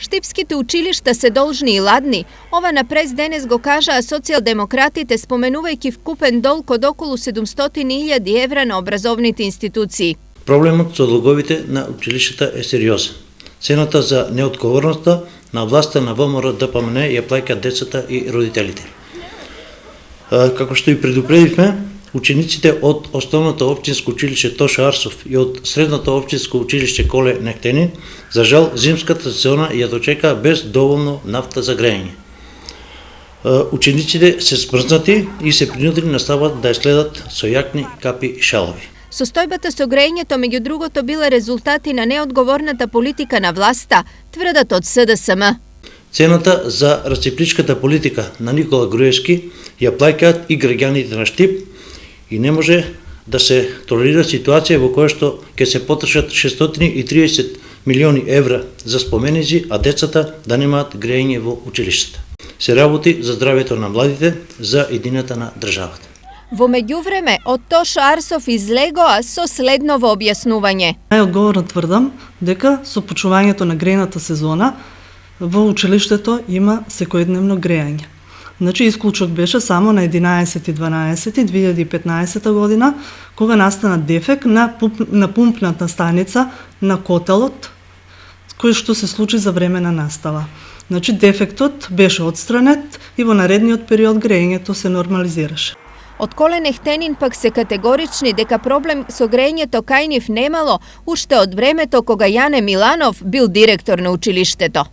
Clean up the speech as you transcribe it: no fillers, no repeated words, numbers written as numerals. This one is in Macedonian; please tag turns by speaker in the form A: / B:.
A: Штипските училишта се должни и ладни. Ова на прес денес го кажаа социјалдемократите, споменувајќи вкупен долг од околу 700.000 евра на образовните институции.
B: Проблемот со долговите на училиштата е сериозен. Цената за неодговорноста на власта на ВМРО ДПМН ја плаќаат децата и родителите. Како што и предупредивме, учениците од Основното општинско училиште Тоша Арсов и од Средното општинско училиште Коле Нектенин, за жал зимската сезона ја дочека без доволно нафта за грејање. Учениците се смрзнати и се принудени настават да ја следат со јакни капи и шалови.
A: Состојбата со грејењето, меѓу другото, била резултати на неодговорната политика на власта, тврдат од СДСМ.
B: Цената за расцикличката политика на Никола Груевски ја плаќаат и граѓаните на Штип и не може да се толерира ситуација во која што ќе се потрошат 630 милиони евра за споменици, а децата да немаат грејење во училиштата. Се работи за здравјето на младите, за едината на државата.
A: Во меѓувреме, од Тоша Арсов излегоа со следново објаснување.
C: Најодговорно тврдам дека со почувањето на грејната сезона во училиштето има секојдневно грејање. Значи, исклучок беше само на 11.12.2015 година, кога настана дефект на пумпната станица на котелот, кој што се случи за време на настава. Значи, дефектот беше отстранет и во наредниот период грејењето се нормализираше.
A: Од Коле Нектенин пак се категорични дека проблем со грејењето кај нив немало уште од времето кога Јане Миланов бил директор на училиштето.